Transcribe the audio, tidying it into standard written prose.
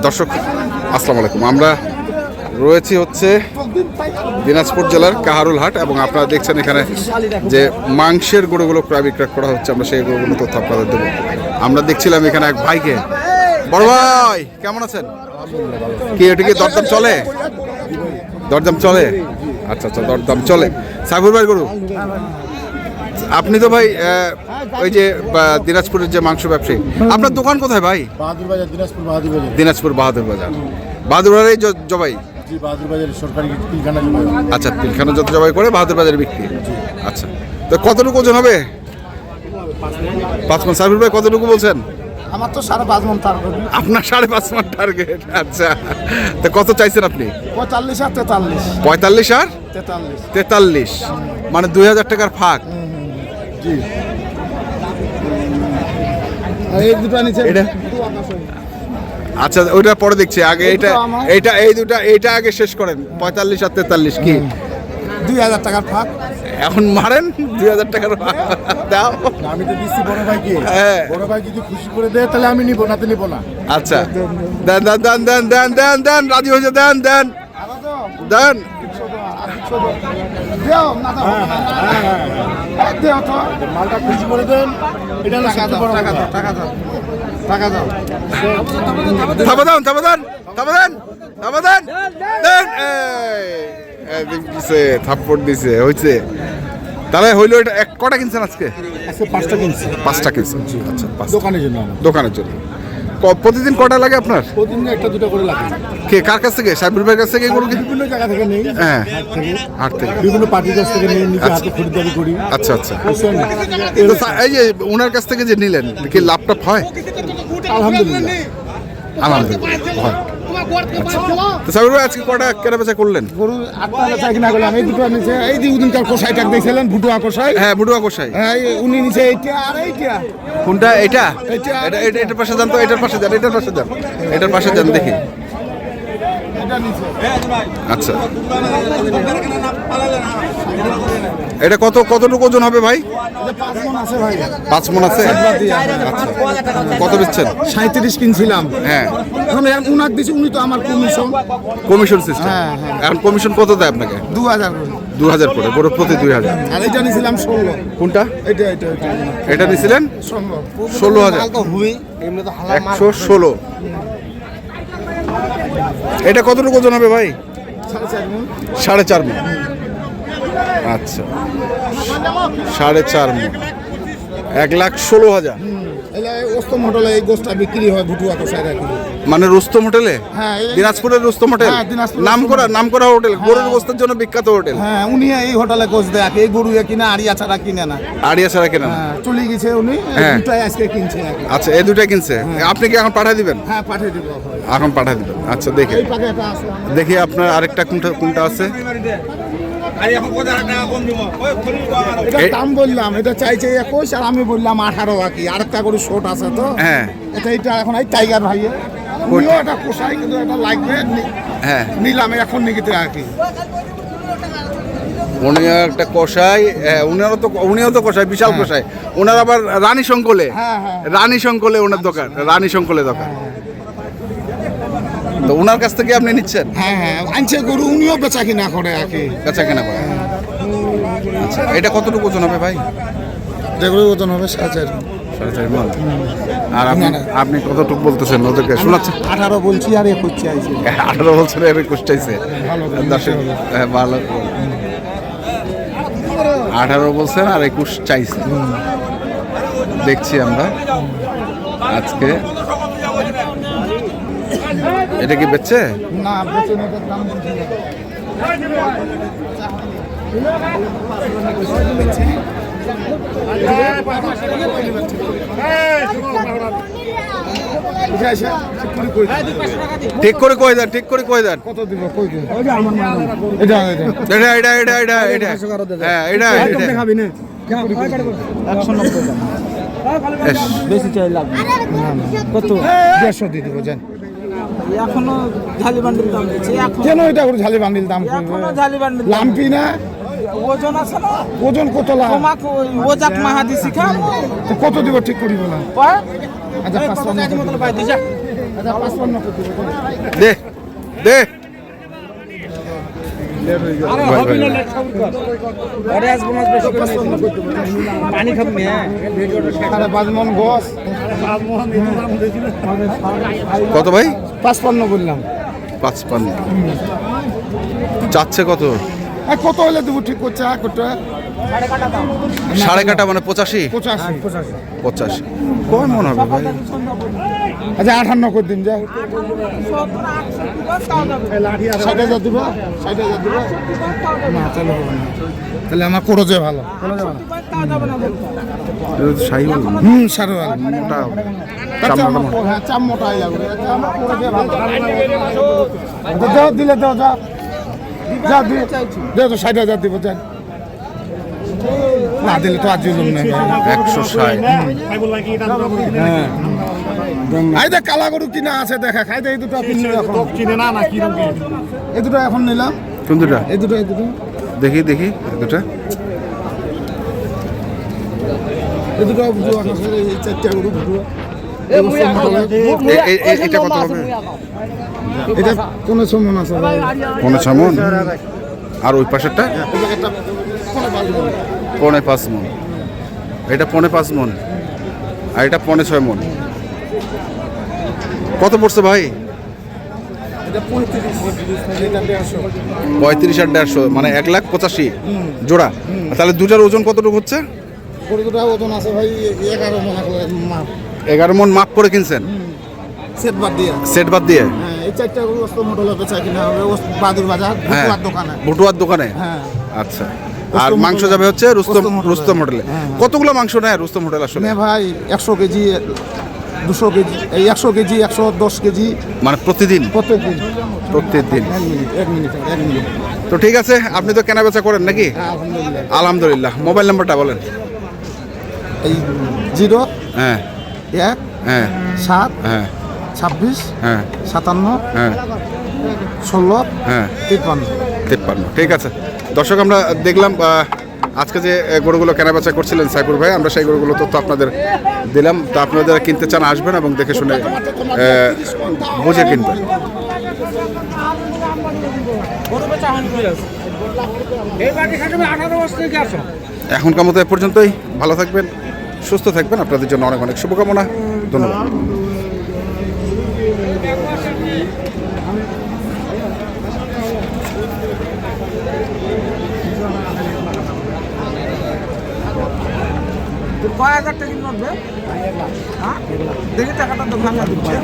দর্শক আসসালামু আলাইকুম। আমরা রয়েছি হচ্ছে দিনাজপুর জেলার কাহারুল হাট এবং আপনারা দেখছেন এখানে যে মাংসের গরুগুলো ক্রয় বিক্রয় করা হচ্ছে। আমরা সেই গরুগুলো তথ্য আপনাদের দেবো। আমরা দেখছিলাম এখানে এক ভাইকে। বড় ভাই কেমন আছেন? কি এটা কি দরদাম চলে? দরদাম চলে? আচ্ছা আচ্ছা, দরদাম চলে। সাইফুল ভাই গরু, আপনি তো ভাই ওই যে দিনাজপুরের যে মাংস ব্যবসায়ী, আপনার দোকান কোথায় ভাই? বাহাদুর বাজার, দিনাজপুর বাহাদুর বাজার। দিনাজপুর বাহাদুর বাজার। বাহাদুর বাজারে জবাই? জি, বাহাদুর বাজারের সরকারি পিলখানা জবাই। আচ্ছা, পিলখানা যত জবাই করে বাহাদুর বাজারে বিক্রি। আচ্ছা, তো কতটুকু ওজন হবে? 5 মণ। সাইফুল ভাই কতটুকু বলছেন? আমার তো 5.5 মণ টার্গেট। আপনার 5.5 মণ টার্গেট। আচ্ছা, তো কত চাইছেন আপনি? 45 আর 43। 45 আর 43, মানে 2000 টাকার ফাঁক। জি, এই দুটো নিচে এটা আচ্ছা, ওইটা পরে দেখছি। আগে এইটা এই দুটা, এইটা আগে শেষ করেন। 45 আর 43 কি 2000 টাকার ফাঁক। এখন মারেন 2000 টাকার ফাঁক দাও। আমি তো দিচ্ছি বড় ভাইকে। হ্যাঁ, বড় ভাই যদি খুশি করে দেয় তাহলে আমি নিব, না তো নিব না। আচ্ছা, দেন দেন দেন দেন দেন দেন দেন, রাজি হয়েছে, দেন দেন দেন। মালটা খুশি করে দেন। এটা টাকা দাও, টাকা দাও, টাকা দাও, টাকা দাও। থামা দেন, থামা দেন, থামা দেন, থামা দেন, দেন। এই দিছে, থাপ্পড় দিছে, হইছে। তাহলে হইলো এটা কটা কিনছেন আজকে? আজকে 5টা কিনছি। 5টা কিনছেন? আচ্ছা, 5 দোকানের জন্য। দোকানের জন্য। প্রতিদিন কটা লাগে আপনার? প্রতিদিন একটা দুটো করে লাগে। কে কার কাছ থেকে? সাইফুল ভাইয়ের কাছ থেকে গরু? বিভিন্ন জায়গা থেকে নেই। হ্যাঁ, হাট থেকে, বিভিন্ন পার্টির কাছ থেকে নিয়ে নিজে হাতে খরিদারি করি। আচ্ছা আচ্ছা। এই যে ওনার কাছ থেকে যে নিলেন, কি লাভটা হয়? আলহামদুলিল্লাহ, আলহামদুলিল্লাহ হয়। তো সাইফুল ভাই আজকে কটা কেনাবেচা করলেন? গরু 8টা বেচা কিনা করলাম। এই দুটো নিচে, এই দিনকার কষাই টাক দিয়েছিলেন, ভুটুয়া কষাই। হ্যাঁ, বুড়ুয়া কষাই। হ্যাঁ, উনি নিচে এইটা আর এইটা। কোনটা? এটা এটা এটার পাশে যান তো, এটার পাশে যান, এটার পাশে যান, এটার পাশে যান দেখি। এটা নিচে। আচ্ছা, এটা কতটুকু ওজন হবে ভাই? এটা 5 মণ আছে ভাই। 5 মণ আছে? আচ্ছা, কত বেচছেন? 37 কিনছিলাম। হ্যাঁ, এখন উনাক দিছি, উনি তো আমার কমিশন সিস্টেম। হ্যাঁ, হ্যাঁ। এখন কমিশন কত দেয় আপনাকে? 2000 করে। 2000 করে, বড় প্রতি 2000। আর এটা নিছিলাম 16। কোনটা? এটা এটা নিছিলেন 16,000। 116। এটা কতটুকু ওজন হবে ভাই? 4.5 মণ। আচ্ছা, 4.5 মণ, 1,16,000। ওস্তম হোটেলে এই গোষ্ঠটা বিক্রি হয়, ভুটুয়া কষাই রাখি। মানে রুস্তম হোটেলে? হ্যাঁ, দিনাজপুরের রুস্তম হোটেল। হ্যাঁ, দিনাজপুর নাম করা হোটেল, গরুর গোস্তের জন্য বিখ্যাত হোটেল। হ্যাঁ, উনি এই হোটেলে গোশ দেয়। এই গরু কিনা, আড়িয়া ছাড়া কিনে না। আড়িয়া ছাড়া কেনা? হ্যাঁ, চলে গেছে উনি। হ্যাঁ, দুটাই আজকে কিনছে। আচ্ছা, এই দুটাই কিনছে। আপনি কি এখন পাঠিয়ে দিবেন? হ্যাঁ, পাঠিয়ে দিব। এখন পাঠিয়ে দিবেন। আচ্ছা, দেখি এই পাকে একটা আছে। দেখি আপনার আরেকটা কোনটা আছে। এটা দাম বললাম, এটা চাইছে 21 আর আমি বললাম 18 বাকি। আরেকটা গরু শর্ট আছে তো। হ্যাঁ, এটা এখন এই টাইগার ভাই, উনিও এটা কষাই, কিন্তু এটা লাগবে। হ্যাঁ, নিলাম এখন নিকিতে রাখি। উনি একটা কষাই। উনিও তো কষাই, বিশাল কষাই। ওনার আবার রানী শঙ্কলে। হ্যাঁ, হ্যাঁ। রানী শঙ্কলে ওনার দোকান, রানী শঙ্কলে দোকান। তো ওনার কাছ থেকে আপনি নিচ্ছেন? হ্যাঁ, হ্যাঁ, আনছে গরু, উনিও বেচা কিনা করে রাখি। বেচা কেনা করে। আচ্ছা, এটা কতটুকু ওজন হবে ভাই? যেগুলো ওজন হবে 4.5 মণ। আর আপনি কতটুকু বলতেছেন ওদেরকে? শোনাচ্ছেন? 18 বলছি আর 21 চাইছে। 18 বছর এর 21 চাইছে। ভালো। 18 বলছেন আর 21 চাইছে। দেখছি আমরা আজকে। এটা কি বেচছে? না, বেচে না, এটার দাম বলছি না। ঠিক করে কই দেন, ঠিক করে কই দেন। কত দিব কই দেন? ওই যে আমার মাল। এটা হ্যাঁ, এটা দেখাবি না। 190 দাম। বেশি চাই লাগবে। কত? 150 দিয়ে দিব জান। এখনো ঝালি বান্ডিল দাম দিচ্ছে। কেন এটা করে ঝালি বান্ডিল দাম করবে? এখনো ঝালি বান্ডিল লাম্পি না? ওজন আছে না? ওজন কত লাগ? তোমাকে ওজাক মাহাদি শিখা। কত দিব ঠিক করিব না? কয়? আচ্ছা, 500 মতো পাই দিছা। দে দে ভাই, ভাই, পানি খাবি কত ভাই? 55 বললাম। 55 চাচ্ছে কত? কত হলে দেবো ঠিক করছে? সাড়ে কাটা মানে 85 85 কয় মন হবে ভাই? আচ্ছা 58 করে দিন, যা 60,000 দিবা, 60,000 দিবা না, চলো হবে না, তাহলে আমার করে যায় ভালো। শাহিওয়াল সারোয়াল মোটা চাম মোটা হয়ে যাবে, আমার করে যায় ভালো। দাও, দিলে দাও, যা যা দিয়ে দাও তো 60,000 দিব, যা না দিলে তো আর জুলুম নেই। 160 হ্যাঁ এই দেখ কালা গরু কিনা আছে, দেখা খাই দে। এই দুটো কিনলে এখন কিনে না, না কি এই দুটো এখন নিলাম। কোন দুটা? এই দুটো দেখি দেখি দুটা। এই দুটো আছে, এই চারটা গরু দুটো। এটা কত হবে? এটা কোনো সমন আছে, 15 মন। আর ওই পাশেরটা এটা 5.5 মন। এটা 5.5 মন আর এটা 6.5 মন। কত পড়ছে ভাই? এটা 35 আর 1.5 মানে 1,85,000 জোড়া। তাহলে দুটার ওজন কতটুকু হচ্ছে? গরু দুটো ওজন আছে ভাই 11 মন মাপ। 11 মন মাপ করে কিনছেন? সেট বাদ দিয়ে। সেট বাদ দিয়ে? হ্যাঁ, এই চারটা গরু অস্ত মোটলে বেচা কিনা হবে বাদুর বাজার হ্যাঁ, ভুটুয়ার দোকানে। ভুটুয়ার দোকানে। হ্যাঁ আচ্ছা। আর মাংস যাবে হচ্ছে রুস্তম হোটেলে। কতগুলো মাংস নেয় রুস্তম হোটেল আসলে? নে ভাই 100 কেজি 200 কেজি, এই 100 কেজি 110 কেজি মানে প্রতিদিন? প্রত্যেকদিন। প্রত্যেকদিন। 1 মিনিট। তো ঠিক আছে, আপনি তো কেনা বেচা করেন নাকি? আলহামদুলিল্লাহ। আলহামদুলিল্লাহ। মোবাইল নাম্বারটা বলেন। এই 0 হ্যাঁ 1 হ্যাঁ 7 হ্যাঁ 26 হ্যাঁ 57 হ্যাঁ 16 হ্যাঁ 53। 53। ঠিক আছে দর্শক, আমরা দেখলাম আজকে যে গরুগুলো কেনাবেচা করছিলেন সাইফুর ভাই, আমরা সেই গরুগুলো তথ্য আপনাদের দিলাম। তো আপনারা যারা কিনতে চান আসবেন এবং দেখে শুনে বুঝে কিনবেন। এখনকার মতো এ পর্যন্তই। ভালো থাকবেন, সুস্থ থাকবেন। আপনাদের জন্য অনেক অনেক শুভকামনা। ধন্যবাদ। কয় হাজার টাকা মধ্যে? হ্যাঁ দেখি টাকাটা তো ভাঙা দিচ্ছে।